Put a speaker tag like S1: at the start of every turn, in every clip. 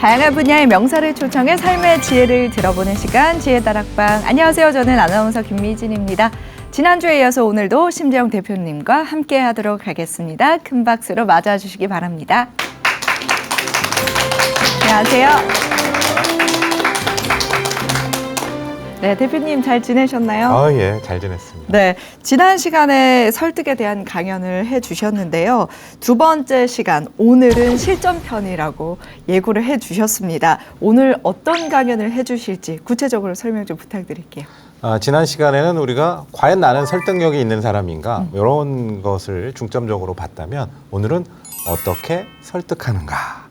S1: 다양한 분야의 명사를 초청해 삶의 지혜를 들어보는 시간, 지혜다락방. 안녕하세요. 저는 아나운서 김미진입니다. 지난주에 이어서 오늘도 심재영 대표님과 함께 하도록 하겠습니다. 큰 박수로 맞아주시기 바랍니다. 안녕하세요. 네, 대표님 잘 지내셨나요?
S2: 예, 잘 지냈습니다.
S1: 네, 지난 시간에 설득에 대한 강연을 해주셨는데요. 두 번째 시간, 오늘은 실전편이라고 예고를 해주셨습니다. 오늘 어떤 강연을 해주실지 구체적으로 설명 좀 부탁드릴게요.
S2: 지난 시간에는 우리가 과연 나는 설득력이 있는 사람인가 이런 것을 중점적으로 봤다면 오늘은 어떻게 설득하는가.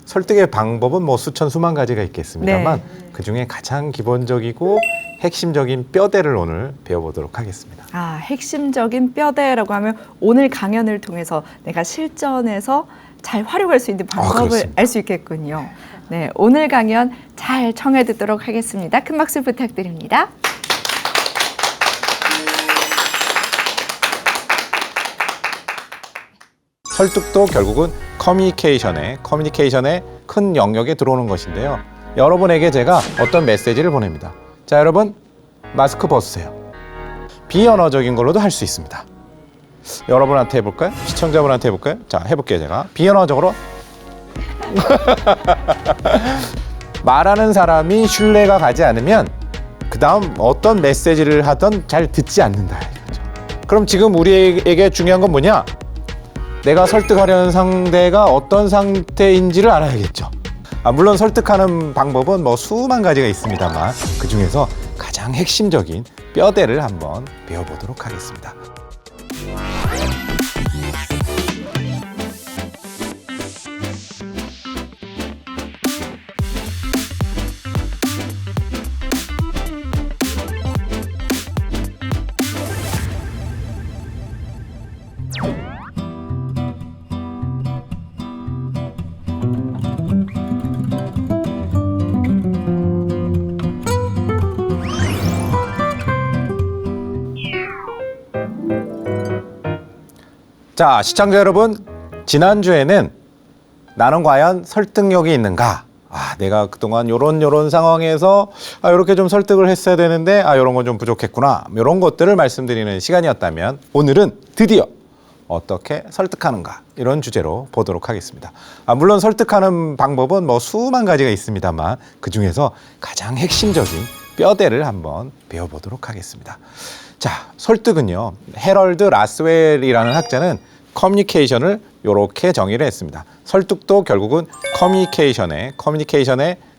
S2: 설득의 방법은 뭐 수천 수만 가지가 있겠습니다만
S1: 네.
S2: 그중에 가장 기본적이고 핵심적인 뼈대를 오늘 배워보도록 하겠습니다.
S1: 핵심적인 뼈대라고 하면 오늘 강연을 통해서 내가 실전에서 잘 활용할 수 있는 방법을 알 수 있겠군요. 네, 오늘 강연 잘 청해 듣도록 하겠습니다. 큰 박수 부탁드립니다.
S2: 설득도 결국은 커뮤니케이션의 큰 영역에 들어오는 것인데요. 여러분에게 제가 어떤 메시지를 보냅니다. 자, 여러분 마스크 벗으세요. 비언어적인 걸로도 할 수 있습니다. 여러분한테 해볼까요? 시청자분한테 해볼까요? 자, 해볼게요. 제가 비언어적으로 말하는 사람이 신뢰가 가지 않으면 그 다음 어떤 메시지를 하든 잘 듣지 않는다 이거죠. 그럼 지금 우리에게 중요한 건 뭐냐? 내가 설득하려는 상대가 어떤 상태인지를 알아야겠죠. 물론 설득하는 방법은 뭐 수만 가지가 있습니다만 그 중에서 가장 핵심적인 뼈대를 한번 배워보도록 하겠습니다. 자, 시청자 여러분, 지난주에는 나는 과연 설득력이 있는가? 내가 그동안 요런 상황에서 요렇게 좀 설득을 했어야 되는데 요런 건 좀 부족했구나. 요런 것들을 말씀드리는 시간이었다면 오늘은 드디어 어떻게 설득하는가? 이런 주제로 보도록 하겠습니다. 물론 설득하는 방법은 뭐 수만 가지가 있습니다만 그 중에서 가장 핵심적인 뼈대를 한번 배워보도록 하겠습니다. 자, 설득은요. 헤럴드 라스웰이라는 학자는 커뮤니케이션을 이렇게 정의를 했습니다. 설득도 결국은 커뮤니케이션의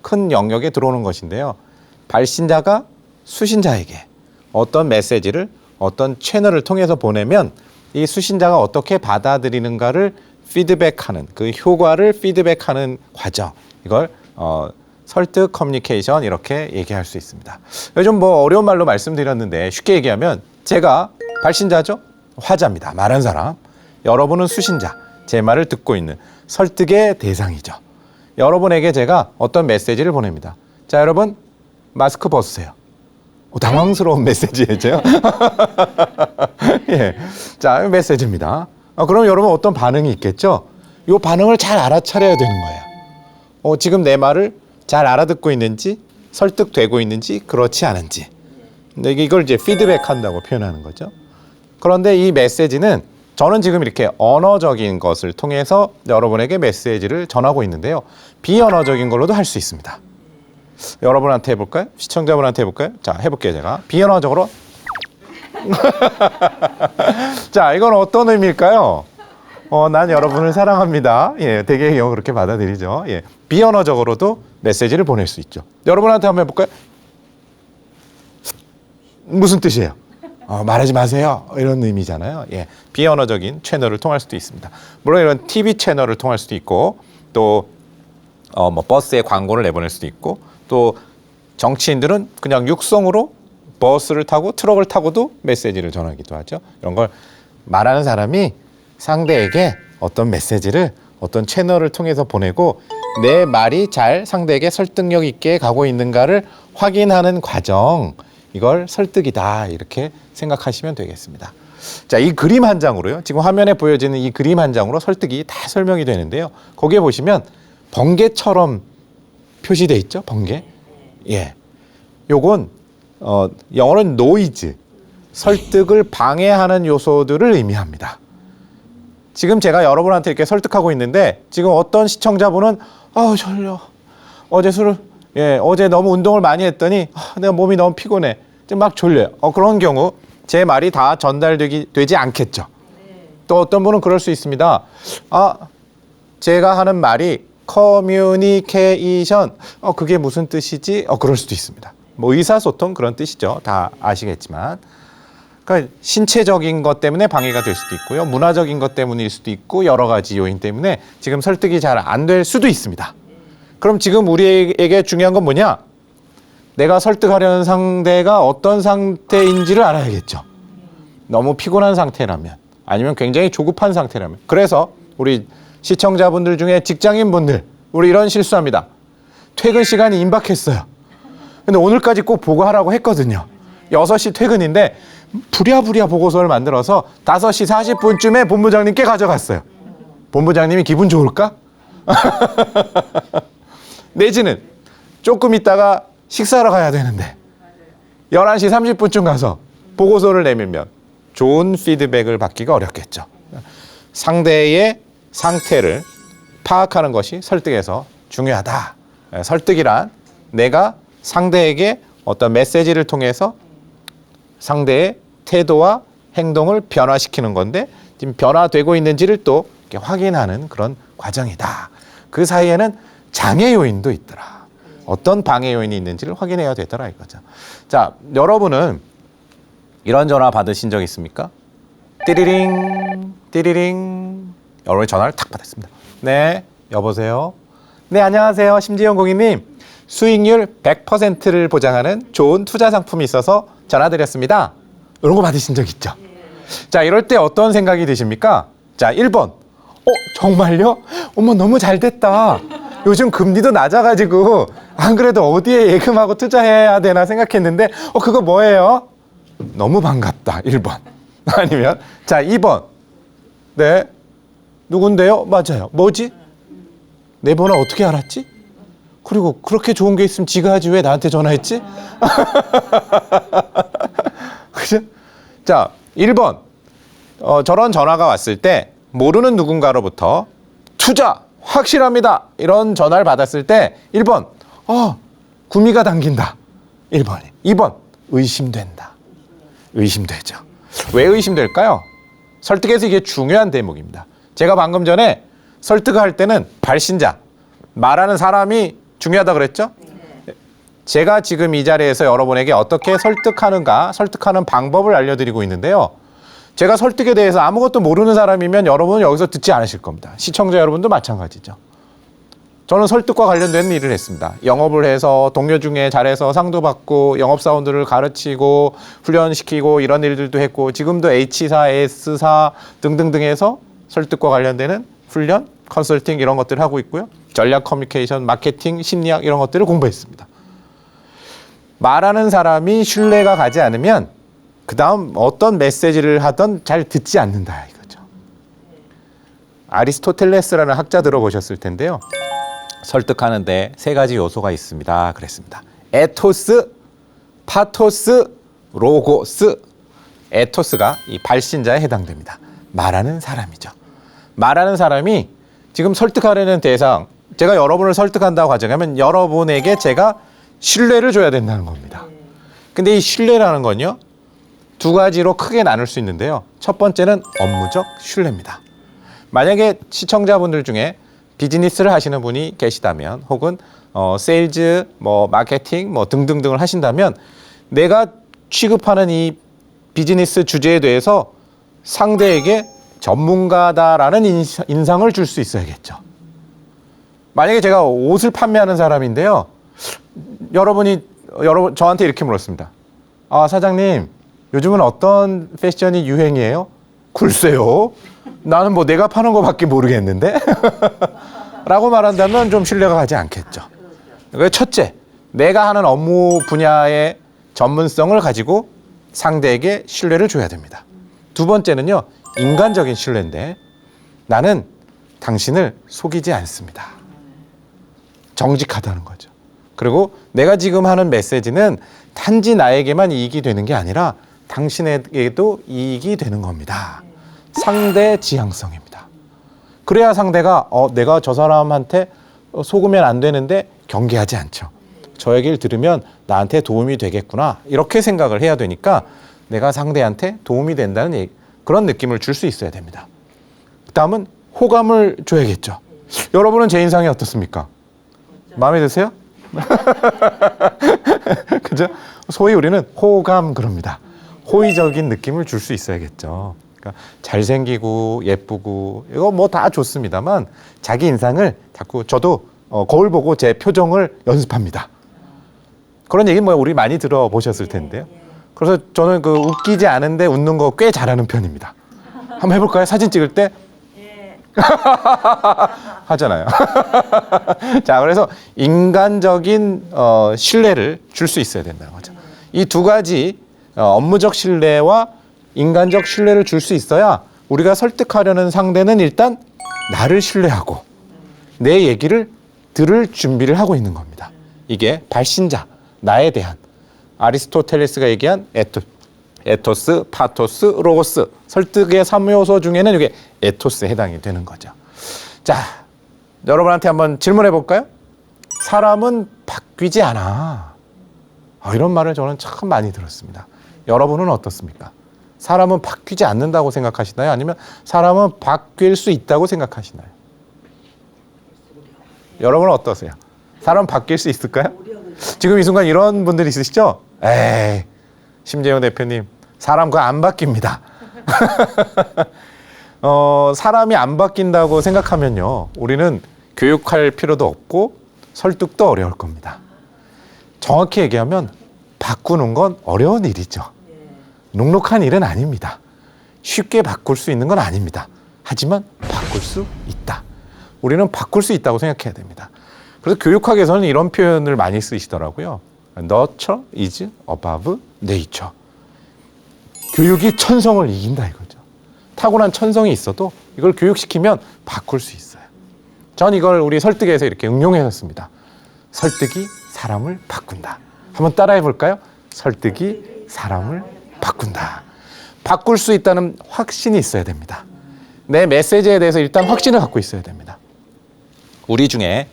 S2: 큰 영역에 들어오는 것인데요. 발신자가 수신자에게 어떤 메시지를 어떤 채널을 통해서 보내면 이 수신자가 어떻게 받아들이는가를 피드백하는 그 효과를 피드백하는 과정, 이걸 설득 커뮤니케이션 이렇게 얘기할 수 있습니다. 요즘 뭐 어려운 말로 말씀드렸는데 쉽게 얘기하면 제가 발신자죠? 화자입니다. 말한 사람. 여러분은 수신자. 제 말을 듣고 있는 설득의 대상이죠. 여러분에게 제가 어떤 메시지를 보냅니다. 자, 여러분 마스크 벗으세요. 당황스러운 메시지죠. 예. 자, 메시지입니다. 그럼 여러분 어떤 반응이 있겠죠? 이 반응을 잘 알아차려야 되는 거예요. 지금 내 말을 잘 알아듣고 있는지, 설득되고 있는지, 그렇지 않은지. 근데 이걸 이제 피드백한다고 표현하는 거죠. 그런데 이 메시지는 저는 지금 이렇게 언어적인 것을 통해서 여러분에게 메시지를 전하고 있는데요. 비언어적인 걸로도 할 수 있습니다. 여러분한테 해볼까요? 시청자분한테 해볼까요? 자, 해볼게요, 제가. 비언어적으로. 자, 이건 어떤 의미일까요? 난 여러분을 사랑합니다. 예, 되게 그렇게 받아들이죠. 예, 비언어적으로도 메시지를 보낼 수 있죠. 여러분한테 한번 해볼까요? 무슨 뜻이에요? 말하지 마세요. 이런 의미잖아요. 예, 비언어적인 채널을 통할 수도 있습니다. 물론 이런 TV 채널을 통할 수도 있고 또 뭐 버스에 광고를 내보낼 수도 있고 또 정치인들은 그냥 육성으로 버스를 타고 트럭을 타고도 메시지를 전하기도 하죠. 이런 걸 말하는 사람이 상대에게 어떤 메시지를 어떤 채널을 통해서 보내고 내 말이 잘 상대에게 설득력 있게 가고 있는가를 확인하는 과정, 이걸 설득이다 이렇게 생각하시면 되겠습니다. 자, 이 그림 한 장으로요. 지금 화면에 보여지는 이 그림 한 장으로 설득이 다 설명이 되는데요. 거기에 보시면 번개처럼 표시돼 있죠? 번개. 예. 요건 영어로는 노이즈, 설득을 방해하는 요소들을 의미합니다. 지금 제가 여러분한테 이렇게 설득하고 있는데 지금 어떤 시청자분은 졸려. 어제 너무 운동을 많이 했더니 내가 몸이 너무 피곤해. 지금 막 졸려요. 그런 경우 제 말이 다 전달되지 않겠죠. 또 어떤 분은 그럴 수 있습니다. 제가 하는 말이 커뮤니케이션, 그게 무슨 뜻이지? 그럴 수도 있습니다. 뭐 의사소통 그런 뜻이죠. 다 아시겠지만. 그러니까 신체적인 것 때문에 방해가 될 수도 있고요. 문화적인 것 때문일 수도 있고 여러 가지 요인 때문에 지금 설득이 잘 안 될 수도 있습니다. 그럼 지금 우리에게 중요한 건 뭐냐? 내가 설득하려는 상대가 어떤 상태인지를 알아야겠죠. 너무 피곤한 상태라면 아니면 굉장히 조급한 상태라면. 그래서 우리 시청자분들 중에 직장인분들 우리 이런 실수합니다. 퇴근 시간이 임박했어요. 근데 오늘까지 꼭 보고하라고 했거든요. 6시 퇴근인데 부랴부랴 보고서를 만들어서 5시 40분쯤에 본부장님께 가져갔어요. 본부장님이 기분 좋을까? 내지는 조금 있다가 식사하러 가야 되는데 11시 30분쯤 가서 보고서를 내밀면 좋은 피드백을 받기가 어렵겠죠. 상대의 상태를 파악하는 것이 설득에서 중요하다. 설득이란 내가 상대에게 어떤 메시지를 통해서 상대의 태도와 행동을 변화시키는 건데 지금 변화되고 있는지를 또 이렇게 확인하는 그런 과정이다. 그 사이에는 장애 요인도 있더라. 어떤 방해 요인이 있는지를 확인해야 되더라 이거죠. 자, 여러분은 이런 전화 받으신 적 있습니까? 띠리링 띠리링. 여러분이 전화를 탁 받았습니다. 네, 여보세요. 네, 안녕하세요. 심지영 고객님. 수익률 100%를 보장하는 좋은 투자 상품이 있어서 전화드렸습니다. 이런 거 받으신 적 있죠? 자, 이럴 때 어떤 생각이 드십니까? 자, 1번. 정말요? 어머, 너무 잘 됐다. 요즘 금리도 낮아가지고 안 그래도 어디에 예금하고 투자해야 되나 생각했는데 그거 뭐예요? 너무 반갑다. 1번. 아니면 자, 2번. 네. 누군데요? 맞아요. 뭐지? 내 번호 어떻게 알았지? 그리고 그렇게 좋은 게 있으면 지가 하지 왜 나한테 전화했지? 그죠? 자, 1번. 저런 전화가 왔을 때 모르는 누군가로부터 투자 확실합니다. 이런 전화를 받았을 때 1번. 구미가 당긴다. 1번이. 2번. 의심된다. 의심되죠. 왜 의심될까요? 설득에서 이게 중요한 대목입니다. 제가 방금 전에 설득할 때는 발신자, 말하는 사람이 중요하다 그랬죠? 제가 지금 이 자리에서 여러분에게 어떻게 설득하는가, 설득하는 방법을 알려드리고 있는데요. 제가 설득에 대해서 아무것도 모르는 사람이면 여러분은 여기서 듣지 않으실 겁니다. 시청자 여러분도 마찬가지죠. 저는 설득과 관련된 일을 했습니다. 영업을 해서 동료 중에 잘해서 상도 받고 영업사원들을 가르치고 훈련시키고 이런 일들도 했고 지금도 H사, S사 등등등 해서 설득과 관련되는 훈련, 컨설팅 이런 것들을 하고 있고요. 전략 커뮤니케이션, 마케팅, 심리학 이런 것들을 공부했습니다. 말하는 사람이 신뢰가 가지 않으면 그 다음 어떤 메시지를 하던 잘 듣지 않는다 이거죠. 아리스토텔레스라는 학자 들어보셨을 텐데요. 설득하는데 3가지 요소가 있습니다. 그랬습니다. 에토스, 파토스, 로고스. 에토스가 이 발신자에 해당됩니다. 말하는 사람이죠. 말하는 사람이 지금 설득하려는 대상, 제가 여러분을 설득한다고 가정하면 여러분에게 제가 신뢰를 줘야 된다는 겁니다. 근데 이 신뢰라는 건요, 2가지로 크게 나눌 수 있는데요. 첫 번째는 업무적 신뢰입니다. 만약에 시청자분들 중에 비즈니스를 하시는 분이 계시다면 혹은 세일즈, 마케팅 등등등을 하신다면 내가 취급하는 이 비즈니스 주제에 대해서 상대에게 전문가다라는 인상을 줄 수 있어야겠죠. 만약에 제가 옷을 판매하는 사람인데요. 여러분 저한테 이렇게 물었습니다. 사장님, 요즘은 어떤 패션이 유행이에요? 글쎄요. 나는 내가 파는 거밖에 모르겠는데? 라고 말한다면 좀 신뢰가 가지 않겠죠. 그래서 첫째, 내가 하는 업무 분야의 전문성을 가지고 상대에게 신뢰를 줘야 됩니다. 2번째는요, 인간적인 신뢰인데 나는 당신을 속이지 않습니다. 정직하다는 거죠. 그리고 내가 지금 하는 메시지는 단지 나에게만 이익이 되는 게 아니라 당신에게도 이익이 되는 겁니다. 상대 지향성입니다. 그래야 상대가 내가 저 사람한테 속으면 안 되는데 경계하지 않죠. 저 얘기를 들으면 나한테 도움이 되겠구나 이렇게 생각을 해야 되니까 내가 상대한테 도움이 된다는 그런 느낌을 줄 수 있어야 됩니다. 다음은 호감을 줘야겠죠. 여러분은 제 인상이 어떻습니까? 마음에 드세요? 그죠? 소위 우리는 호감 그럽니다. 호의적인 느낌을 줄 수 있어야겠죠. 그러니까 잘생기고 예쁘고 이거 뭐 다 좋습니다만 자기 인상을 자꾸 저도 거울 보고 제 표정을 연습합니다. 그런 얘기 뭐 우리 많이 들어보셨을 텐데요. 그래서 저는 그 웃기지 않은데 웃는 거 꽤 잘하는 편입니다. 한번 해볼까요? 사진 찍을 때 하잖아요. 자, 그래서 인간적인 신뢰를 줄 수 있어야 된다는 거죠. 이 두 가지 업무적 신뢰와 인간적 신뢰를 줄 수 있어야 우리가 설득하려는 상대는 일단 나를 신뢰하고 내 얘기를 들을 준비를 하고 있는 겁니다. 이게 발신자, 나에 대한 아리스토텔레스가 얘기한 에토스, 파토스, 로고스 설득의 3요소 중에는 이게 에토스에 해당이 되는 거죠. 자, 여러분한테 한번 질문해 볼까요? 사람은 바뀌지 않아. 이런 말을 저는 참 많이 들었습니다. 여러분은 어떻습니까? 사람은 바뀌지 않는다고 생각하시나요? 아니면 사람은 바뀔 수 있다고 생각하시나요? 여러분은 어떠세요? 사람 바뀔 수 있을까요? 지금 이 순간 이런 분들이 있으시죠? 에이, 심재영 대표님, 사람 그거 안 바뀝니다. 사람이 안 바뀐다고 생각하면요, 우리는 교육할 필요도 없고 설득도 어려울 겁니다. 정확히 얘기하면 바꾸는 건 어려운 일이죠. 녹록한 일은 아닙니다. 쉽게 바꿀 수 있는 건 아닙니다. 하지만 바꿀 수 있다. 우리는 바꿀 수 있다고 생각해야 됩니다. 그래서 교육학에서는 이런 표현을 많이 쓰시더라고요. Nurture is above nature. 교육이 천성을 이긴다 이거죠. 타고난 천성이 있어도 이걸 교육시키면 바꿀 수 있어요. 전 이걸 우리 설득에서 이렇게 응용해놨습니다. 설득이 사람을 바꾼다. 한번 따라해 볼까요? 설득이 사람을 바꾼다. 바꿀 수 있다는 확신이 있어야 됩니다. 내 메시지에 대해서 일단 확신을 갖고 있어야 됩니다. 우리 중에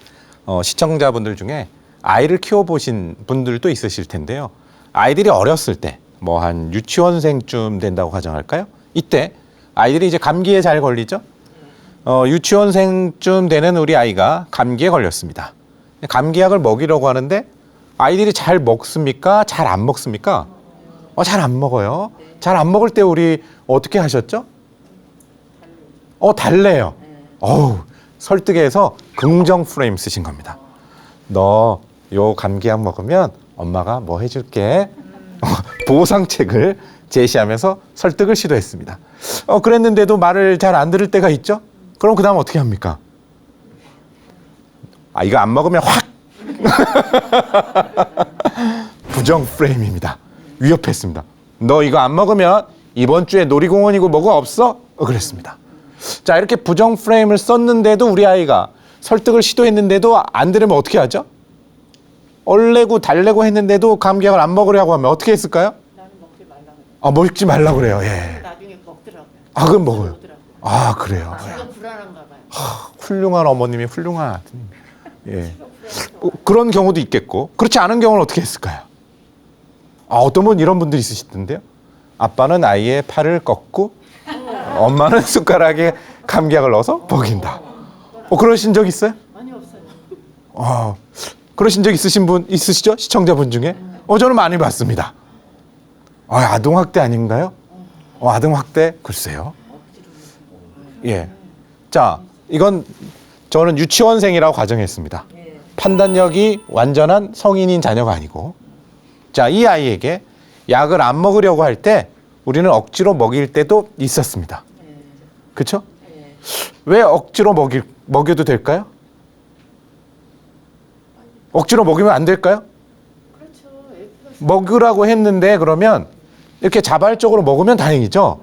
S2: 시청자분들 중에 아이를 키워보신 분들도 있으실 텐데요. 아이들이 어렸을 때 뭐 한 유치원생쯤 된다고 가정할까요? 이때 아이들이 이제 감기에 잘 걸리죠. 유치원생쯤 되는 우리 아이가 감기에 걸렸습니다. 감기약을 먹이려고 하는데 아이들이 잘 먹습니까? 잘 안 먹습니까? 잘 안 먹어요. 잘 안 먹을 때 우리 어떻게 하셨죠? 달래요. 설득에서 긍정 프레임 쓰신 겁니다. 너 요 감기약 먹으면 엄마가 뭐 해줄게. 보상책을 제시하면서 설득을 시도했습니다. 그랬는데도 말을 잘 안 들을 때가 있죠? 그럼 그 다음 어떻게 합니까? 이거 안 먹으면 확! 부정 프레임입니다. 위협했습니다. 너 이거 안 먹으면 이번 주에 놀이공원이고 뭐가 없어? 그랬습니다. 자, 이렇게 부정 프레임을 썼는데도 우리 아이가 설득을 시도했는데도 안 들으면 어떻게 하죠? 얼레고 달래고 했는데도 감기약을 안 먹으려고 하면 어떻게 했을까요?
S3: 나는 먹지 말라고.
S2: 먹지 말라고 그래요. 예.
S3: 나중에 먹더라고요.
S2: 그럼 먹어요.
S3: 먹더라고요.
S2: 그래요.
S3: 지금 불안한가 봐요.
S2: 훌륭한 어머님이 훌륭한. 예. 그런 경우도 있겠고, 그렇지 않은 경우는 어떻게 했을까요? 어떤 분 이런 분들이 있으시던데요. 아빠는 아이의 팔을 꺾고 엄마는 숟가락에 감기약을 넣어서 먹인다. 그러신 적 있어요?
S3: 많이 없어요.
S2: 그러신 적 있으신 분 있으시죠? 시청자분 중에? 저는 많이 봤습니다. 아동학대 아닌가요? 아동학대? 글쎄요. 예. 자, 이건 저는 유치원생이라고 가정했습니다. 판단력이 완전한 성인인 자녀가 아니고. 자, 이 아이에게 약을 안 먹으려고 할 때 우리는 억지로 먹일 때도 있었습니다. 그렇죠? 왜 억지로 먹여도 될까요? 억지로 먹이면 안 될까요?
S3: 그렇죠.
S2: 먹으라고 했는데 그러면 이렇게 자발적으로 먹으면 다행이죠.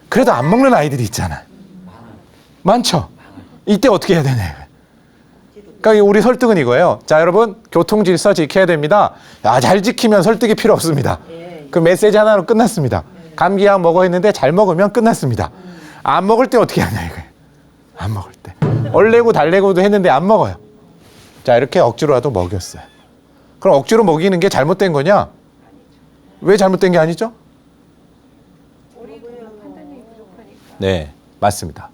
S2: 그래도 안 먹는 아이들이 있잖아요. 많죠. 이때 어떻게 해야 되냐. 그러니까 우리 설득은 이거예요. 자, 여러분, 교통 질서 지켜야 됩니다. 야, 잘 지키면 설득이 필요 없습니다. 그 메시지 하나로 끝났습니다. 감기약 먹어 했는데 잘 먹으면 끝났습니다. 안 먹을 때 어떻게 하냐 이거예요. 안 먹을 때. 얼레고 달래고도 했는데 안 먹어요. 자, 이렇게 억지로라도 먹였어요. 그럼 억지로 먹이는 게 잘못된 거냐? 왜 잘못된 게 아니죠? 네, 맞습니다.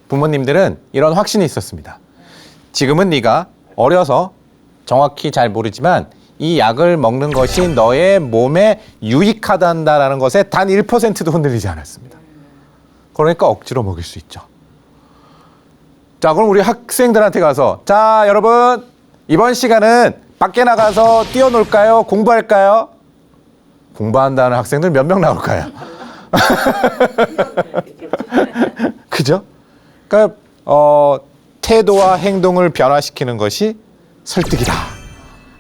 S2: 부모님들은 이런 확신이 있었습니다. 지금은 네가 어려서 정확히 잘 모르지만 이 약을 먹는 것이 너의 몸에 유익하다는 것에 단 1%도 흔들리지 않았습니다. 그러니까 억지로 먹일 수 있죠. 자, 그럼 우리 학생들한테 가서 자, 여러분 이번 시간은 밖에 나가서 뛰어놀까요? 공부할까요? 공부한다는 학생들 몇 명 나올까요? 그죠? 그러니까 태도와 행동을 변화시키는 것이 설득이다.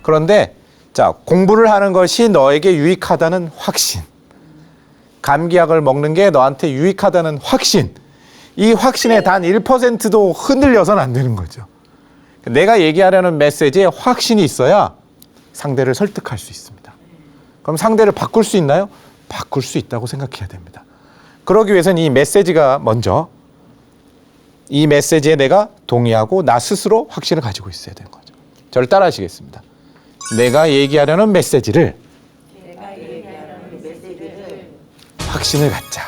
S2: 그런데 자, 공부를 하는 것이 너에게 유익하다는 확신, 감기약을 먹는 게 너한테 유익하다는 확신, 이 확신에 단 1%도 흔들려서는 안 되는 거죠. 내가 얘기하려는 메시지에 확신이 있어야 상대를 설득할 수 있습니다. 그럼 상대를 바꿀 수 있나요? 바꿀 수 있다고 생각해야 됩니다. 그러기 위해서는 이 메시지가 먼저, 이 메시지에 내가 동의하고 나 스스로 확신을 가지고 있어야 되는 거죠. 저를 따라 하시겠습니다. 내가 얘기하려는 메시지를 확신을 갖자.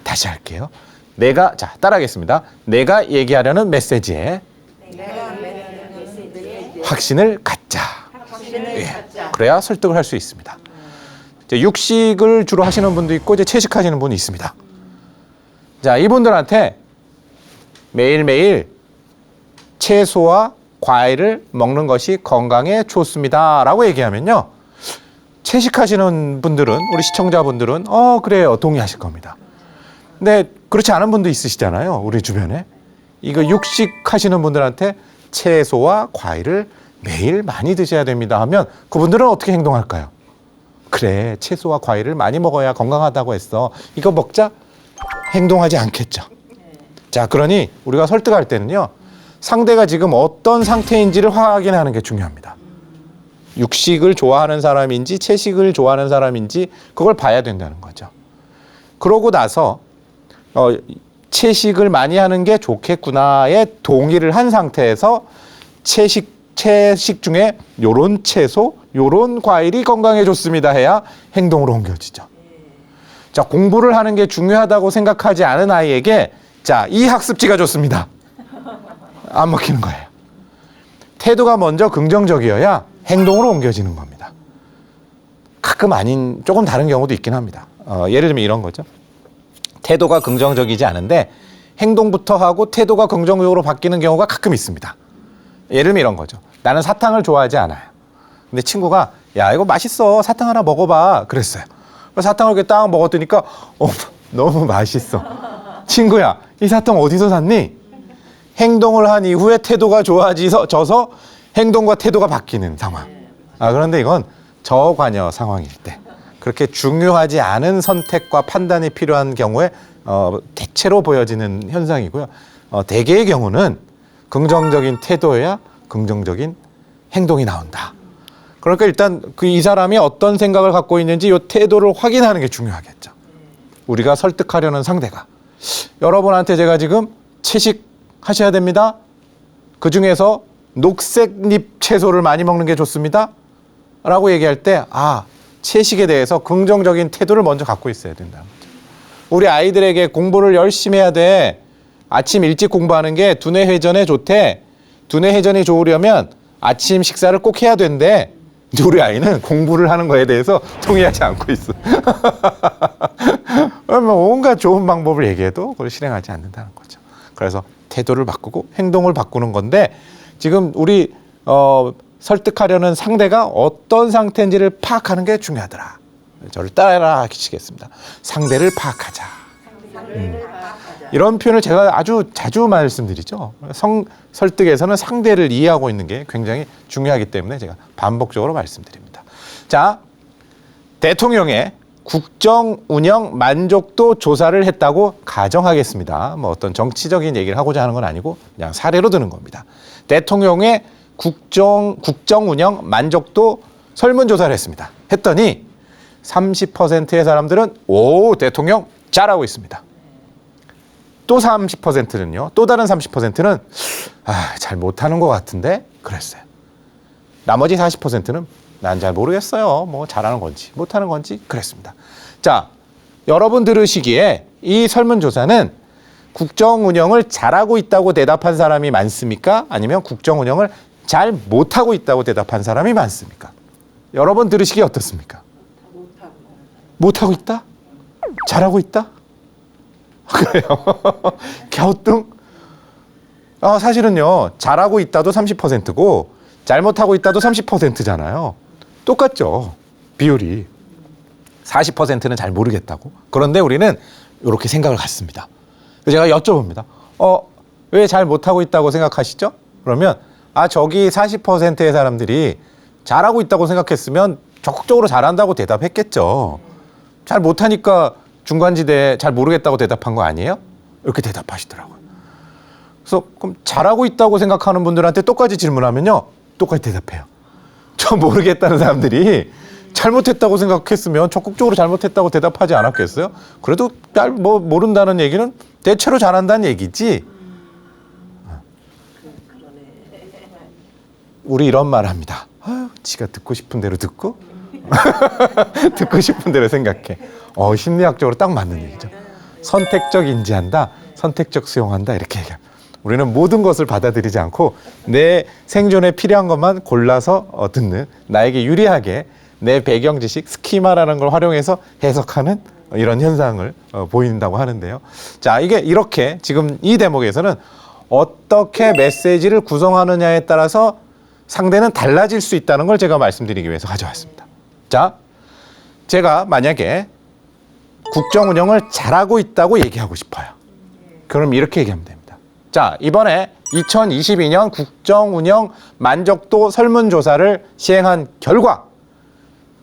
S2: 다시 할게요. 자, 따라하겠습니다. 내가 얘기하려는 메시지에 확신을 갖자. 예, 그래야 설득을 할 수 있습니다. 이제 육식을 주로 하시는 분도 있고 이제 채식하시는 분이 있습니다. 자, 이분들한테 매일매일 채소와 과일을 먹는 것이 건강에 좋습니다 라고 얘기하면요, 채식하시는 분들은, 우리 시청자분들은 그래요, 동의하실 겁니다. 근데 그렇지 않은 분도 있으시잖아요, 우리 주변에. 이거 육식하시는 분들한테 채소와 과일을 매일 많이 드셔야 됩니다 하면 그분들은 어떻게 행동할까요? 그래, 채소와 과일을 많이 먹어야 건강하다고 했어, 이거 먹자. 행동하지 않겠죠. 자, 그러니 우리가 설득할 때는요, 상대가 지금 어떤 상태인지를 확인하는 게 중요합니다. 육식을 좋아하는 사람인지 채식을 좋아하는 사람인지 그걸 봐야 된다는 거죠. 그러고 나서 채식을 많이 하는 게 좋겠구나에 동의를 한 상태에서 채식 중에 요런 채소, 요런 과일이 건강에 좋습니다 해야 행동으로 옮겨지죠. 자, 공부를 하는 게 중요하다고 생각하지 않은 아이에게 자, 이 학습지가 좋습니다. 안 먹히는 거예요. 태도가 먼저 긍정적이어야 행동으로 옮겨지는 겁니다. 가끔 아닌, 조금 다른 경우도 있긴 합니다. 예를 들면 이런 거죠. 태도가 긍정적이지 않은데 행동부터 하고 태도가 긍정적으로 바뀌는 경우가 가끔 있습니다. 예를 들면 이런 거죠. 나는 사탕을 좋아하지 않아요. 근데 친구가 야, 이거 맛있어, 사탕 하나 먹어봐 그랬어요. 사탕을 이렇게 딱 먹었더니까 너무 맛있어. 친구야, 이 사탕 어디서 샀니? 행동을 한 이후에 태도가 좋아져서 행동과 태도가 바뀌는 상황. 그런데 이건 저관여 상황일 때, 그렇게 중요하지 않은 선택과 판단이 필요한 경우에 대체로 보여지는 현상이고요. 대개의 경우는 긍정적인 태도여야 긍정적인 행동이 나온다. 그러니까 일단 이 사람이 어떤 생각을 갖고 있는지 이 태도를 확인하는 게 중요하겠죠. 우리가 설득하려는 상대가 여러분한테 제가 지금 채식하셔야 됩니다. 그중에서 녹색잎 채소를 많이 먹는 게 좋습니다 라고 얘기할 때 채식에 대해서 긍정적인 태도를 먼저 갖고 있어야 된다는 거죠. 우리 아이들에게 공부를 열심히 해야 돼. 아침 일찍 공부하는 게 두뇌 회전에 좋대. 두뇌 회전이 좋으려면 아침 식사를 꼭 해야 된대. 우리 아이는 공부를 하는 거에 대해서 동의하지 않고 있어. 온갖 좋은 방법을 얘기해도 그걸 실행하지 않는다는 거죠. 그래서 태도를 바꾸고 행동을 바꾸는 건데, 지금 우리 설득하려는 상대가 어떤 상태인지를 파악하는 게 중요하더라. 저를 따라 하시겠습니다. 상대를 파악하자. 이런 표현을 제가 아주 자주 말씀드리죠. 설득에서는 상대를 이해하고 있는 게 굉장히 중요하기 때문에 제가 반복적으로 말씀드립니다. 자, 대통령의 국정 운영 만족도 조사를 했다고 가정하겠습니다. 뭐 어떤 정치적인 얘기를 하고자 하는 건 아니고 그냥 사례로 드는 겁니다. 대통령의 국정 운영 만족도 설문조사를 했습니다. 했더니 30%의 사람들은 오, 대통령 잘하고 있습니다. 또 30%는요. 또 다른 30%는 잘 못하는 것 같은데 그랬어요. 나머지 40%는 난 잘 모르겠어요. 뭐 잘하는 건지 못하는 건지 그랬습니다. 자, 여러분 들으시기에 이 설문조사는 국정 운영을 잘하고 있다고 대답한 사람이 많습니까? 아니면 국정 운영을 잘 못하고 있다고 대답한 사람이 많습니까? 여러분 들으시기에 어떻습니까? 못하고 있다? 잘하고 있다? 그래요. 갸우뚱? 사실은요. 잘하고 있다도 30%고 잘못하고 있다도 30%잖아요. 똑같죠. 비율이. 40%는 잘 모르겠다고. 그런데 우리는 이렇게 생각을 갖습니다. 제가 여쭤봅니다. 왜 잘 못하고 있다고 생각하시죠? 그러면 저기 40%의 사람들이 잘하고 있다고 생각했으면 적극적으로 잘한다고 대답했겠죠. 잘 못하니까 중간지대에 잘 모르겠다고 대답한 거 아니에요? 이렇게 대답하시더라고요. 그래서 그럼 잘하고 있다고 생각하는 분들한테 똑같이 질문하면요. 똑같이 대답해요. 저 모르겠다는 사람들이 잘못했다고 생각했으면 적극적으로 잘못했다고 대답하지 않았겠어요? 그래도 모른다는 얘기는 대체로 잘한다는 얘기지. 우리 이런 말 합니다. 지가 듣고 싶은 대로 듣고 듣고 싶은 대로 생각해. 심리학적으로 딱 맞는 얘기죠. 선택적 인지한다, 선택적 수용한다 이렇게 얘기합니다. 우리는 모든 것을 받아들이지 않고 내 생존에 필요한 것만 골라서 듣는, 나에게 유리하게 내 배경 지식, 스키마라는 걸 활용해서 해석하는 이런 현상을 보인다고 하는데요. 자, 이게 이렇게 지금 이 대목에서는 어떻게 메시지를 구성하느냐에 따라서 상대는 달라질 수 있다는 걸 제가 말씀드리기 위해서 가져왔습니다. 자, 제가 만약에 국정 운영을 잘하고 있다고 얘기하고 싶어요. 그럼 이렇게 얘기하면 됩니다. 자, 이번에 2022년 국정 운영 만족도 설문조사를 시행한 결과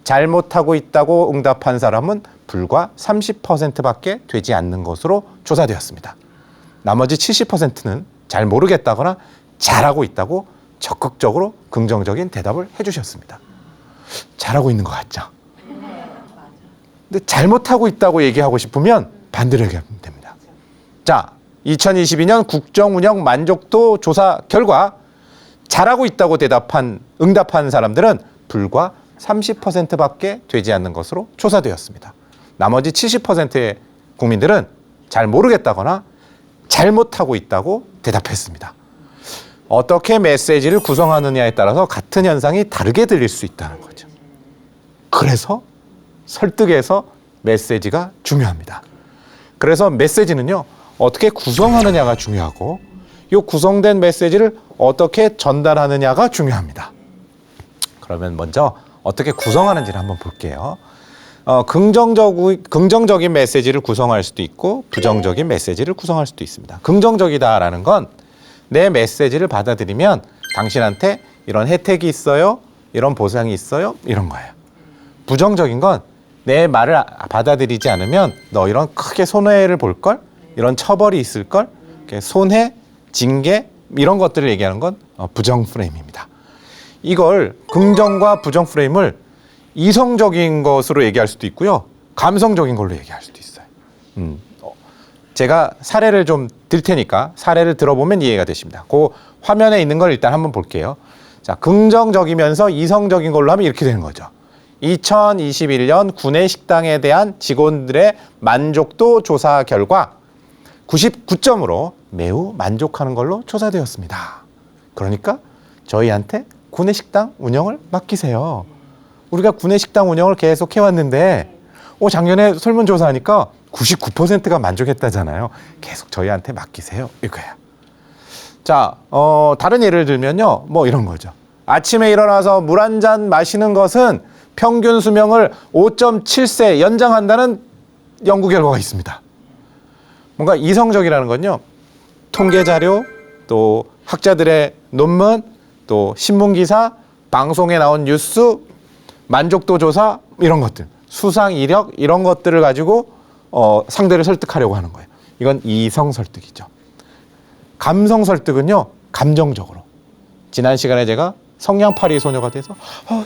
S2: 잘못하고 있다고 응답한 사람은 불과 30%밖에 되지 않는 것으로 조사되었습니다. 나머지 70%는 잘 모르겠다거나 잘하고 있다고 적극적으로 긍정적인 대답을 해주셨습니다. 잘하고 있는 것 같죠? 근데 잘못하고 있다고 얘기하고 싶으면 반대로 얘기하면 됩니다. 자, 2022년 국정운영 만족도 조사 결과 잘하고 있다고 응답한 사람들은 불과 30%밖에 되지 않는 것으로 조사되었습니다. 나머지 70%의 국민들은 잘 모르겠다거나 잘못하고 있다고 대답했습니다. 어떻게 메시지를 구성하느냐에 따라서 같은 현상이 다르게 들릴 수 있다는 거죠. 그래서 설득에서 메시지가 중요합니다. 그래서 메시지는요, 어떻게 구성하느냐가 중요하고 이 구성된 메시지를 어떻게 전달하느냐가 중요합니다. 그러면 먼저 어떻게 구성하는지를 한번 볼게요. 긍정적인 메시지를 구성할 수도 있고 부정적인 메시지를 구성할 수도 있습니다. 긍정적이다라는 건 내 메시지를 받아들이면 당신한테 이런 혜택이 있어요, 이런 보상이 있어요, 이런 거예요. 부정적인 건 내 말을 받아들이지 않으면 너 이런 크게 손해를 볼걸? 이런 처벌이 있을걸? 손해, 징계 이런 것들을 얘기하는 건 부정 프레임입니다. 이걸 긍정과 부정 프레임을 이성적인 것으로 얘기할 수도 있고요. 감성적인 걸로 얘기할 수도 있어요. 제가 사례를 좀 드릴 테니까 사례를 들어보면 이해가 되십니다. 그 화면에 있는 걸 일단 한번 볼게요. 자, 긍정적이면서 이성적인 걸로 하면 이렇게 되는 거죠. 2021년 구내 식당에 대한 직원들의 만족도 조사 결과 99점으로 매우 만족하는 걸로 조사되었습니다. 그러니까 저희한테 구내식당 운영을 맡기세요. 우리가 구내식당 운영을 계속 해왔는데 작년에 설문조사하니까 99%가 만족했다잖아요. 계속 저희한테 맡기세요. 이거예요. 자, 다른 예를 들면요. 뭐 이런 거죠. 아침에 일어나서 물 한 잔 마시는 것은 평균 수명을 5.7세 연장한다는 연구 결과가 있습니다. 뭔가 이성적이라는 건요. 통계 자료, 또 학자들의 논문, 또 신문 기사, 방송에 나온 뉴스, 만족도 조사 이런 것들. 수상 이력 이런 것들을 가지고 상대를 설득하려고 하는 거예요. 이건 이성 설득이죠. 감성 설득은요, 감정적으로. 지난 시간에 제가 성냥팔이 소녀가 돼서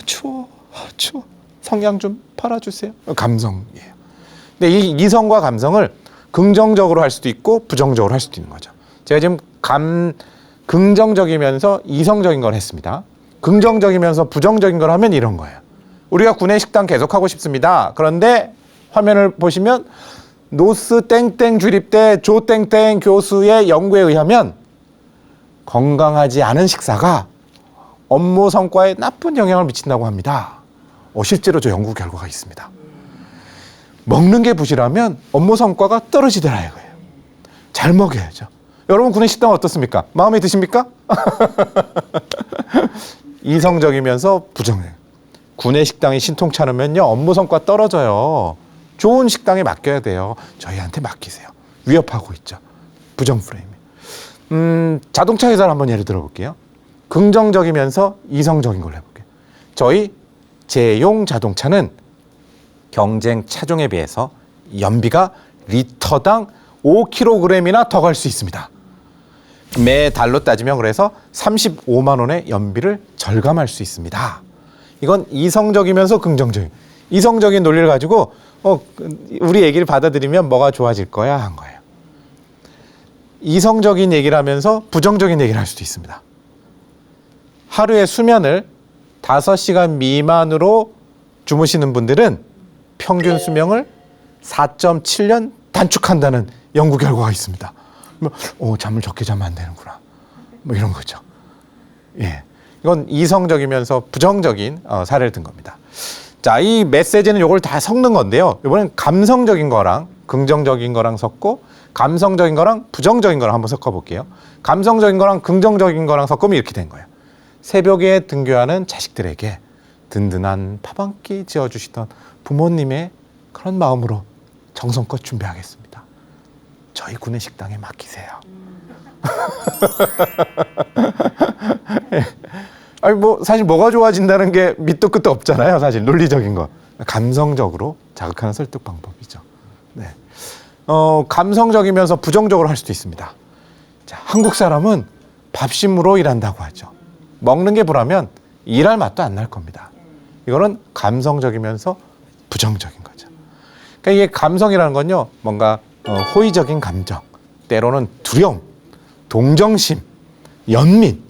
S2: 추워, 추워. 성냥 좀 팔아주세요. 감성이에요. 근데 이 이성과 감성을 긍정적으로 할 수도 있고 부정적으로 할 수도 있는 거죠. 제가 지금 긍정적이면서 이성적인 걸 했습니다. 긍정적이면서 부정적인 걸 하면 이런 거예요. 우리가 구내식당 계속하고 싶습니다. 그런데 화면을 보시면 노스 땡땡 주립대 조 땡땡 교수의 연구에 의하면 건강하지 않은 식사가 업무 성과에 나쁜 영향을 미친다고 합니다. 실제로 저 연구 결과가 있습니다. 먹는 게 부실하면 업무 성과가 떨어지더라 이거예요. 잘 먹여야죠. 여러분 구내식당 어떻습니까? 마음에 드십니까? 이성적이면서 부정적. 구내식당이 신통찮으면요 업무 성과 떨어져요. 좋은 식당에 맡겨야 돼요. 저희한테 맡기세요. 위협하고 있죠. 부정 프레임. 자동차 회사를 한번 예를 들어볼게요. 긍정적이면서 이성적인 걸로 해볼게요. 저희 제용 자동차는 경쟁 차종에 비해서 연비가 리터당 5kg이나 더 갈 수 있습니다. 매달로 따지면 그래서 35만 원의 연비를 절감할 수 있습니다. 이건 이성적이면서 긍정적인. 이성적인 논리를 가지고 우리 얘기를 받아들이면 뭐가 좋아질 거야 한 거예요. 이성적인 얘기를 하면서 부정적인 얘기를 할 수도 있습니다. 하루에 수면을 5시간 미만으로 주무시는 분들은 평균 수명을 4.7년 단축한다는 연구 결과가 있습니다. 잠을 적게 자면 안 되는구나. 이런 거죠. 예. 이건 이성적이면서 부정적인 사례를 든 겁니다. 자, 이 메시지는 이걸 다 섞는 건데요. 이번엔 감성적인 거랑 긍정적인 거랑 섞고 감성적인 거랑 부정적인 거랑 한번 섞어볼게요. 감성적인 거랑 긍정적인 거랑 섞으면 이렇게 된 거예요. 새벽에 등교하는 자식들에게 든든한 밥 한 끼 지어주시던 부모님의 그런 마음으로 정성껏 준비하겠습니다. 저희 구내식당에 맡기세요. 아니 사실 뭐가 좋아진다는 게 밑도 끝도 없잖아요. 사실 논리적인 거. 감성적으로 자극하는 설득 방법이죠. 네. 감성적이면서 부정적으로 할 수도 있습니다. 자, 한국 사람은 밥심으로 일한다고 하죠. 먹는 게 불하면 일할 맛도 안 날 겁니다. 이거는 감성적이면서 부정적인 거죠. 그러니까 이게 감성이라는 건요, 뭔가 호의적인 감정, 때로는 두려움, 동정심, 연민,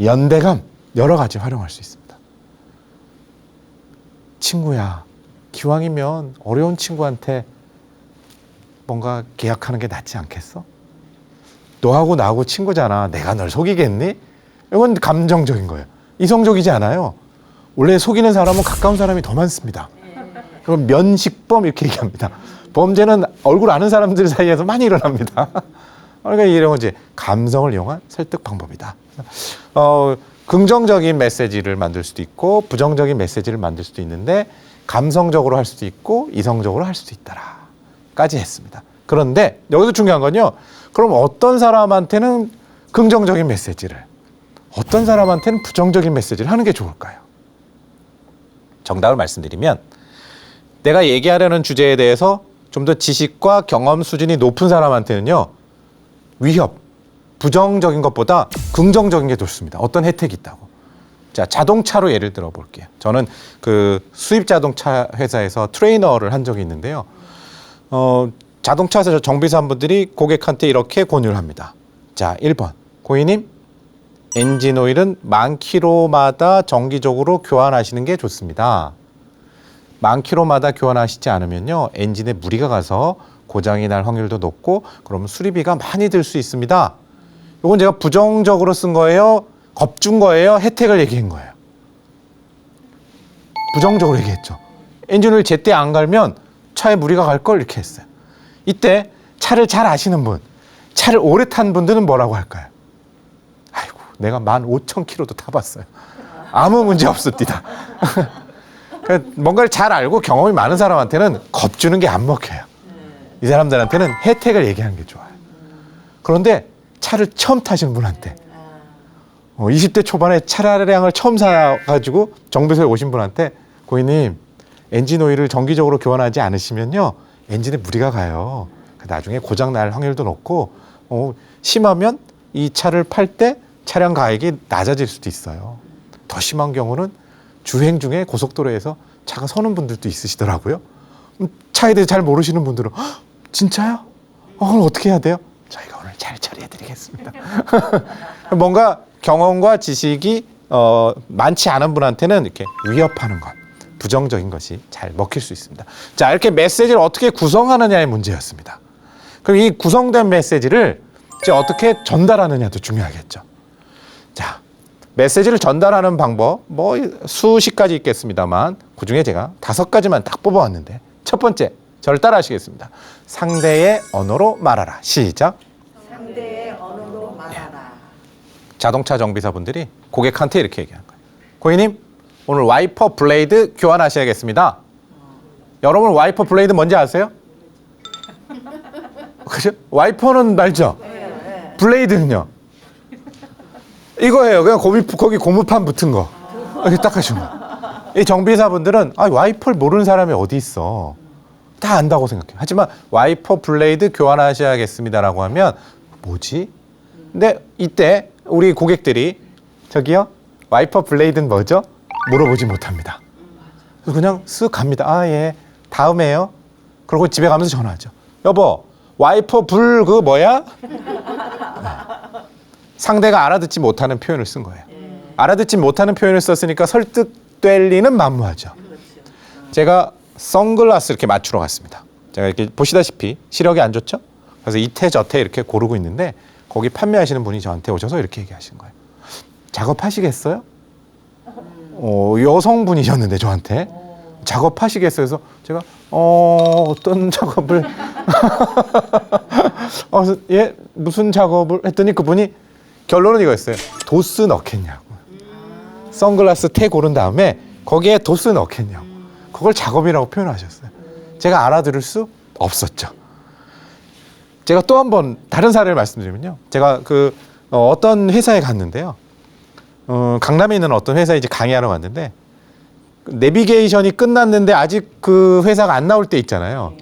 S2: 연대감 여러 가지 활용할 수 있습니다. 친구야, 기왕이면 어려운 친구한테 뭔가 계약하는 게 낫지 않겠어? 너하고 나하고 친구잖아. 내가 널 속이겠니? 이건 감정적인 거예요. 이성적이지 않아요. 원래 속이는 사람은 가까운 사람이 더 많습니다. 그럼 면식범 이렇게 얘기합니다. 범죄는 얼굴 아는 사람들 사이에서 많이 일어납니다. 그러니까 이런 건 이제 감성을 이용한 설득 방법이다. 긍정적인 메시지를 만들 수도 있고 부정적인 메시지를 만들 수도 있는데 감성적으로 할 수도 있고 이성적으로 할 수도 있다라까지 했습니다. 그런데 여기서 중요한 건요. 그럼 어떤 사람한테는 긍정적인 메시지를 어떤 사람한테는 부정적인 메시지를 하는 게 좋을까요? 정답을 말씀드리면 내가 얘기하려는 주제에 대해서 좀 더 지식과 경험 수준이 높은 사람한테는요. 위협, 부정적인 것보다 긍정적인 게 좋습니다. 어떤 혜택이 있다고. 자, 자동차로 예를 들어 볼게요. 저는 그 수입 자동차 회사에서 트레이너를 한 적이 있는데요. 자동차에서 정비사분들이 고객한테 이렇게 권유를 합니다. 자, 1번. 고객님, 엔진 오일은 10,000km마다 정기적으로 교환하시는 게 좋습니다. 10,000km마다 교환하시지 않으면요. 엔진에 무리가 가서 고장이 날 확률도 높고 그러면 수리비가 많이 들 수 있습니다. 이건 제가 부정적으로 쓴 거예요? 겁준 거예요? 혜택을 얘기한 거예요? 부정적으로 얘기했죠. 엔진을 제때 안 갈면 차에 무리가 갈 걸 이렇게 했어요. 이때 차를 잘 아시는 분, 차를 오래 탄 분들은 뭐라고 할까요? 아이고, 내가 15,000km도 타봤어요. 아무 문제 없습니다. 뭔가를 잘 알고 경험이 많은 사람한테는 겁주는 게 안 먹혀요. 이 사람들한테는 혜택을 얘기하는 게 좋아요. 그런데 차를 처음 타시는 분한테 20대 초반에 차량을 처음 사가지고 정비소에 오신 분한테 고객님 엔진 오일을 정기적으로 교환하지 않으시면요, 엔진에 무리가 가요. 나중에 고장 날 확률도 높고, 심하면 이 차를 팔 때 차량 가액이 낮아질 수도 있어요. 더 심한 경우는 주행 중에 고속도로에서 차가 서는 분들도 있으시더라고요. 차에 대해 잘 모르시는 분들은 진짜요? 그럼 어떻게 해야 돼요? 저희가 오늘 잘 처리해 드리겠습니다. 뭔가 경험과 지식이 많지 않은 분한테는 이렇게 위협하는 것, 부정적인 것이 잘 먹힐 수 있습니다. 자, 이렇게 메시지를 어떻게 구성하느냐의 문제였습니다. 그럼 이 구성된 메시지를 이제 어떻게 전달하느냐도 중요하겠죠. 자, 메시지를 전달하는 방법 뭐 수십 가지 있겠습니다만 그중에 제가 5가지만 딱 뽑아왔는데, 첫 번째, 저를 따라 하시겠습니다. 상대의 언어로 말하라. 시작.
S4: 상대의 언어로 말하라.
S2: 자동차 정비사분들이 고객한테 이렇게 얘기하는 거예요. 고객님, 오늘 와이퍼 블레이드 교환하셔야겠습니다. 여러분 와이퍼 블레이드 뭔지 아세요? 그죠? 와이퍼는 알죠? 블레이드는요? 이거예요. 그냥 거기 고무판 붙은 거. 이렇게 딱 하시면. 이 정비사분들은 와이퍼를 모르는 사람이 어디 있어. 다 안다고 생각해요. 하지만 와이퍼 블레이드 교환하셔야겠습니다라고 하면 뭐지? 근데 이때 우리 고객들이 저기요? 와이퍼 블레이드는 뭐죠? 물어보지 못합니다. 그래서 그냥 쓱 갑니다. 예. 다음에요. 그러고 집에 가면서 전화하죠. 여보, 와이퍼 불 그 뭐야? 상대가 알아듣지 못하는 표현을 쓴 거예요. 알아듣지 못하는 표현을 썼으니까 설득될 리는 만무하죠. 제가 선글라스 이렇게 맞추러 갔습니다. 제가 이렇게 보시다시피 시력이 안 좋죠? 그래서 이태 저태 이렇게 고르고 있는데 거기 판매하시는 분이 저한테 오셔서 이렇게 얘기하신 거예요. 작업하시겠어요? 여성분이셨는데 저한테 작업하시겠어요? 그래서 제가 어떤 작업을 그래서 예, 무슨 작업을 했더니 그분이 결론은 이거였어요. 도스 넣겠냐고. 선글라스 테 고른 다음에 거기에 도스 넣겠냐고. 그걸 작업이라고 표현하셨어요. 제가 알아들을 수 없었죠. 제가 또 한 번 다른 사례를 말씀드리면요. 제가 어떤 회사에 갔는데요. 강남에 있는 어떤 회사에 이제 강의하러 갔는데 내비게이션이 끝났는데 아직 그 회사가 안 나올 때 있잖아요.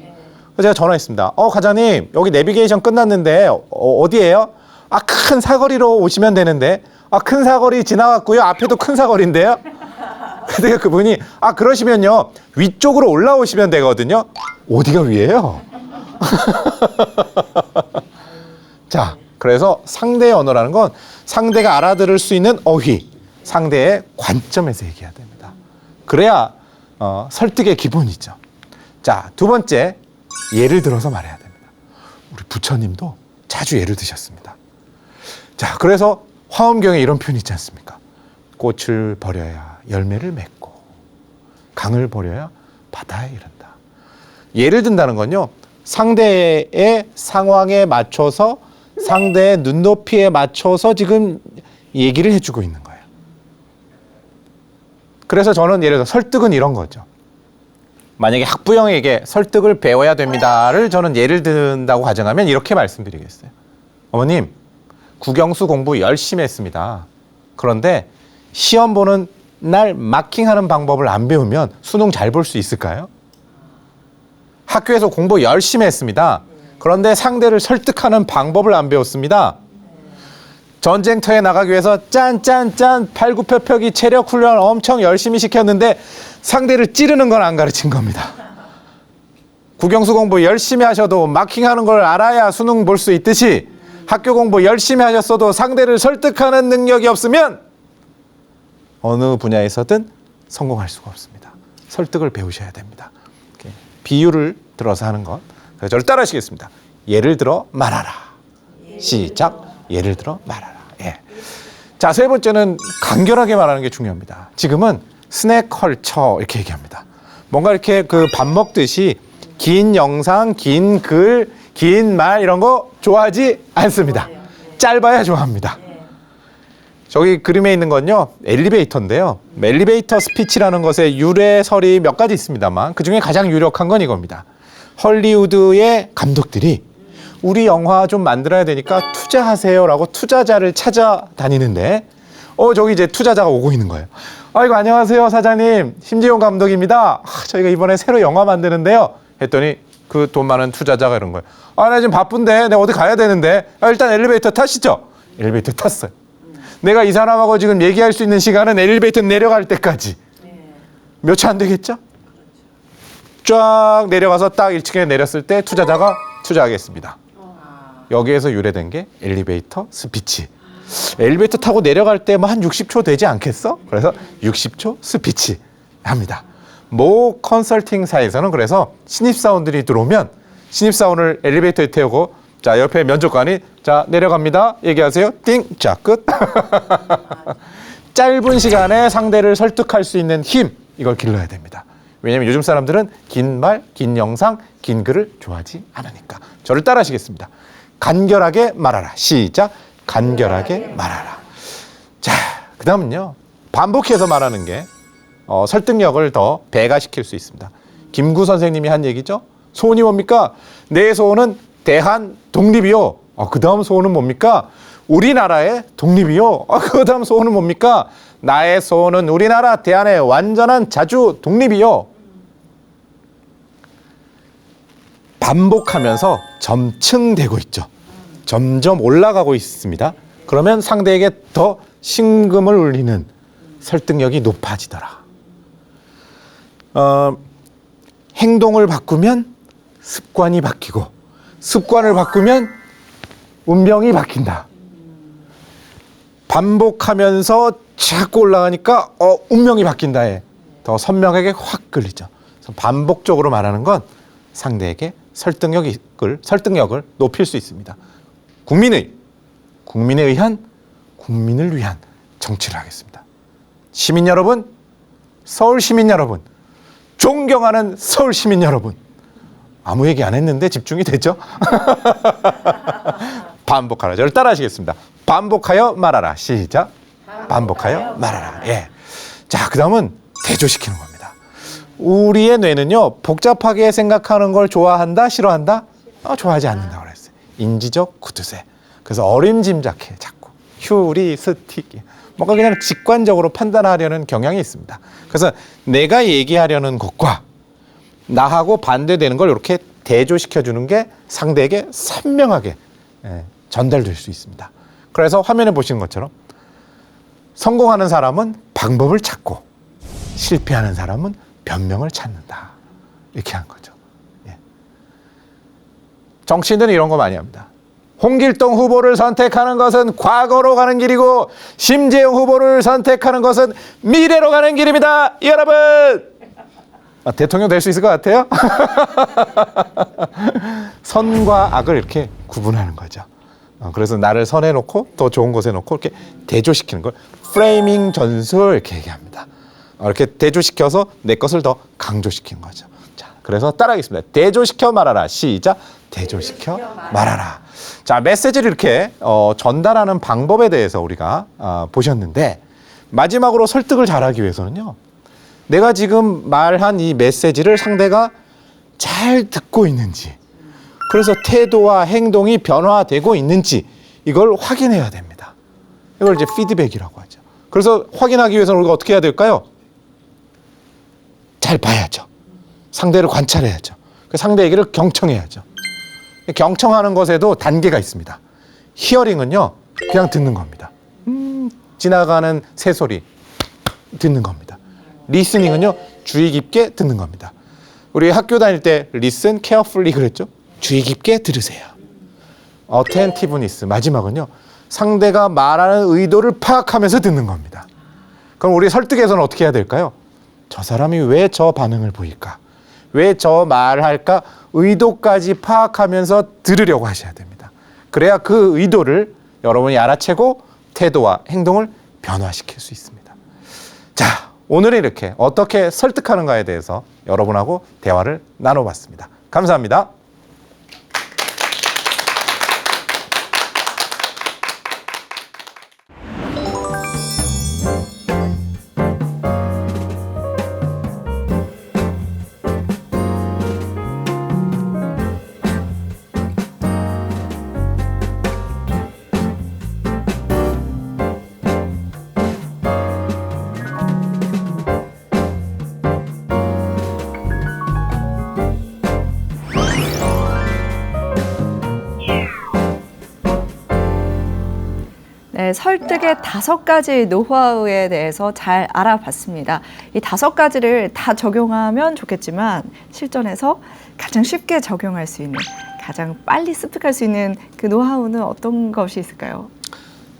S2: 그래서 제가 전화했습니다. 과장님, 여기 내비게이션 끝났는데 어디예요? 큰 사거리로 오시면 되는데. 큰 사거리 지나갔고요. 앞에도 큰 사거리인데요. 근데 그분이 그러시면요, 위쪽으로 올라오시면 되거든요. 어디가 위예요? 자, 그래서 상대의 언어라는 건 상대가 알아들을 수 있는 어휘, 상대의 관점에서 얘기해야 됩니다. 그래야 설득의 기본이죠. 자, 두 번째, 예를 들어서 말해야 됩니다. 우리 부처님도 자주 예를 드셨습니다. 자, 그래서 화엄경에 이런 표현이 있지 않습니까? 꽃을 버려야 열매를 맺고 강을 버려야 바다에 이른다. 예를 든다는 건요, 상대의 상황에 맞춰서 상대의 눈높이에 맞춰서 지금 얘기를 해주고 있는 거예요. 그래서 저는 예를 들어 설득은 이런 거죠. 만약에 학부형에게 설득을 배워야 됩니다를 저는 예를 든다고 가정하면 이렇게 말씀드리겠어요. 어머님, 국영수 공부 열심히 했습니다. 그런데 시험 보는 날 마킹하는 방법을 안 배우면 수능 잘 볼 수 있을까요? 학교에서 공부 열심히 했습니다. 그런데 상대를 설득하는 방법을 안 배웠습니다. 전쟁터에 나가기 위해서 짠짠짠 팔굽혀펴기 체력 훈련 엄청 열심히 시켰는데 상대를 찌르는 건 안 가르친 겁니다. 국영수 공부 열심히 하셔도 마킹하는 걸 알아야 수능 볼 수 있듯이 학교 공부 열심히 하셨어도 상대를 설득하는 능력이 없으면 어느 분야에서든 성공할 수가 없습니다. 설득을 배우셔야 됩니다. 비유를 들어서 하는 것. 그래서 저를 따라 하시겠습니다. 예를 들어 말하라. 시작. 예를 들어 말하라. 예. 자, 세 번째는 간결하게 말하는 게 중요합니다. 지금은 스낵 컬처 이렇게 얘기합니다. 뭔가 이렇게 밥 먹듯이 긴 영상, 긴 글, 긴 말 이런 거 좋아하지 않습니다. 짧아야 좋아합니다. 저기 그림에 있는 건요, 엘리베이터인데요. 엘리베이터 스피치라는 것의 유래설이 몇 가지 있습니다만 그중에 가장 유력한 건 이겁니다. 헐리우드의 감독들이 우리 영화 좀 만들어야 되니까 투자하세요라고 투자자를 찾아다니는데 저기 이제 투자자가 오고 있는 거예요. 아이고, 안녕하세요, 사장님. 심지용 감독입니다. 저희가 이번에 새로 영화 만드는데요. 했더니 그 돈 많은 투자자가 이런 거예요. 나 지금 바쁜데, 내가 어디 가야 되는데. 일단 엘리베이터 타시죠. 엘리베이터 탔어요. 내가 이 사람하고 지금 얘기할 수 있는 시간은 엘리베이터 내려갈 때까지. 몇 초 안 되겠죠? 쫙 내려가서 딱 1층에 내렸을 때 투자자가 투자하겠습니다. 여기에서 유래된 게 엘리베이터 스피치. 엘리베이터 타고 내려갈 때 뭐 한 60초 되지 않겠어? 그래서 60초 스피치 합니다. 모 컨설팅사에서는 그래서 신입사원들이 들어오면 신입사원을 엘리베이터에 태우고 자, 옆에 면접관이 자, 내려갑니다. 얘기하세요. 띵. 자, 끝. 짧은 시간에 상대를 설득할 수 있는 힘, 이걸 길러야 됩니다. 왜냐하면 요즘 사람들은 긴 말, 긴 영상, 긴 글을 좋아하지 않으니까. 저를 따라 하시겠습니다. 간결하게 말하라. 시작. 간결하게 말하라. 자, 그 다음은요. 반복해서 말하는 게 설득력을 더 배가시킬 수 있습니다. 김구 선생님이 한 얘기죠. 소원이 뭡니까? 내 소원은 대한 독립이요. 그 다음 소원은 뭡니까? 우리나라의 독립이요. 그 다음 소원은 뭡니까? 나의 소원은 우리나라 대한의 완전한 자주 독립이요. 반복하면서 점층되고 있죠. 점점 올라가고 있습니다. 그러면 상대에게 더 심금을 울리는 설득력이 높아지더라. 행동을 바꾸면 습관이 바뀌고 습관을 바꾸면 운명이 바뀐다. 반복하면서 자꾸 올라가니까 운명이 바뀐다에 더 선명하게 확 끌리죠. 그래서 반복적으로 말하는 건 상대에게 설득력을 높일 수 있습니다. 국민에 의한, 국민을 위한 정치를 하겠습니다. 시민 여러분, 서울 시민 여러분, 존경하는 서울 시민 여러분. 아무 얘기 안 했는데 집중이 되죠? 반복하라. 저를 따라 하시겠습니다. 반복하여 말하라. 시작. 반복하여 말하라. 예. 자, 그 다음은 대조시키는 겁니다. 우리의 뇌는요, 복잡하게 생각하는 걸 좋아한다, 싫어한다? 좋아하지 않는다고 그랬어요. 인지적 구두쇠. 그래서 어림짐작해, 자꾸. 휴리스틱. 뭔가 그냥 직관적으로 판단하려는 경향이 있습니다. 그래서 내가 얘기하려는 것과 나하고 반대되는 걸 이렇게 대조시켜주는 게 상대에게 선명하게 전달될 수 있습니다. 그래서 화면에 보시는 것처럼 성공하는 사람은 방법을 찾고 실패하는 사람은 변명을 찾는다. 이렇게 한 거죠. 예. 정치인들은 이런 거 많이 합니다. 홍길동 후보를 선택하는 것은 과거로 가는 길이고 심재용 후보를 선택하는 것은 미래로 가는 길입니다. 여러분! 대통령 될 수 있을 것 같아요? 선과 악을 이렇게 구분하는 거죠. 그래서 나를 선에 놓고 더 좋은 곳에 놓고 이렇게 대조시키는 걸 프레이밍 전술 이렇게 얘기합니다. 이렇게 대조시켜서 내 것을 더 강조시키는 거죠. 자, 그래서 따라하겠습니다. 대조시켜 말하라. 시작. 대조시켜 말하라. 자, 메시지를 이렇게 전달하는 방법에 대해서 우리가 보셨는데 마지막으로 설득을 잘하기 위해서는요. 내가 지금 말한 이 메시지를 상대가 잘 듣고 있는지, 그래서 태도와 행동이 변화되고 있는지 이걸 확인해야 됩니다. 이걸 이제 피드백이라고 하죠. 그래서 확인하기 위해서는 우리가 어떻게 해야 될까요? 잘 봐야죠. 상대를 관찰해야죠. 상대 얘기를 경청해야죠. 경청하는 것에도 단계가 있습니다. 히어링은요, 그냥 듣는 겁니다. 지나가는 새소리 듣는 겁니다. 리스닝은요, 주의 깊게 듣는 겁니다. 우리 학교 다닐 때 listen carefully 그랬죠? 주의 깊게 들으세요. attentiveness 마지막은요, 상대가 말하는 의도를 파악하면서 듣는 겁니다. 그럼 우리 설득에서는 어떻게 해야 될까요? 저 사람이 왜 저 반응을 보일까? 왜 저 말할까? 의도까지 파악하면서 들으려고 하셔야 됩니다. 그래야 그 의도를 여러분이 알아채고 태도와 행동을 변화시킬 수 있습니다. 자, 오늘은 이렇게 어떻게 설득하는가에 대해서 여러분하고 대화를 나눠봤습니다. 감사합니다.
S1: 네, 설득의 5가지 노하우에 대해서 잘 알아봤습니다. 이 5가지를 다 적용하면 좋겠지만 실전에서 가장 쉽게 적용할 수 있는, 가장 빨리 습득할 수 있는 그 노하우는 어떤 것이 있을까요?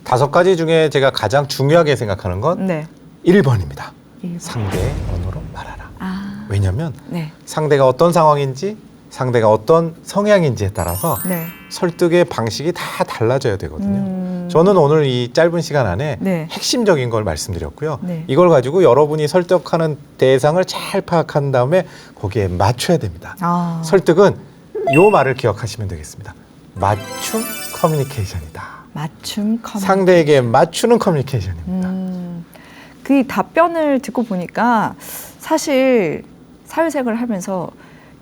S2: 5가지 중에 제가 가장 중요하게 생각하는 건
S1: 네.
S2: 1번입니다.
S1: 1번.
S2: 상대의 언어로 말하라.
S1: 아,
S2: 왜냐하면
S1: 네.
S2: 상대가 어떤 상황인지, 상대가 어떤 성향인지에 따라서
S1: 네.
S2: 설득의 방식이 다 달라져야 되거든요. 저는 오늘 이 짧은 시간 안에
S1: 네.
S2: 핵심적인 걸 말씀드렸고요.
S1: 네.
S2: 이걸 가지고 여러분이 설득하는 대상을 잘 파악한 다음에 거기에 맞춰야 됩니다.
S1: 아,
S2: 설득은 요 말을 기억하시면 되겠습니다. 맞춤 커뮤니케이션이다.
S1: 맞춤 커뮤니케이션.
S2: 상대에게 맞추는 커뮤니케이션입니다.
S1: 그 답변을 듣고 보니까 사실 사회생활을 하면서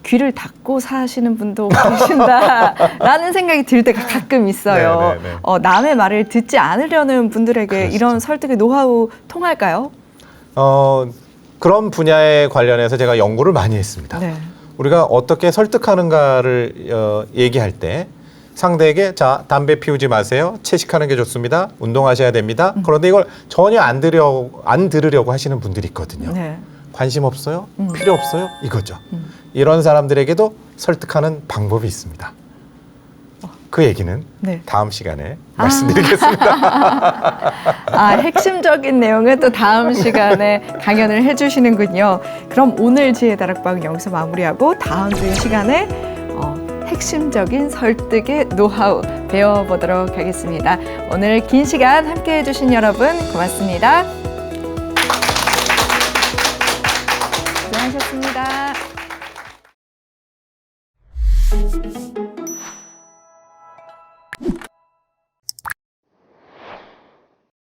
S1: 귀를 닫고 사시는 분도 계신다라는 생각이 들 때가 가끔 있어요.
S2: 네, 네, 네.
S1: 남의 말을 듣지 않으려는 분들에게
S2: 그렇죠.
S1: 이런 설득의 노하우 통할까요?
S2: 그런 분야에 관련해서 제가 연구를 많이 했습니다.
S1: 네.
S2: 우리가 어떻게 설득하는가를 얘기할 때 상대에게 자 담배 피우지 마세요. 채식하는 게 좋습니다. 운동하셔야 됩니다. 그런데 이걸 전혀 안 들으려고 하시는 분들이 있거든요.
S1: 네.
S2: 관심 없어요? 필요 없어요? 이거죠. 이런 사람들에게도 설득하는 방법이 있습니다. 그 얘기는
S1: 네.
S2: 다음 시간에 말씀드리겠습니다.
S1: 아, 핵심적인 내용은 또 다음 시간에 강연을 해주시는군요. 그럼 오늘 지혜 다락방 여기서 마무리하고 다음 주 시간에 핵심적인 설득의 노하우 배워보도록 하겠습니다. 오늘 긴 시간 함께해 주신 여러분 고맙습니다.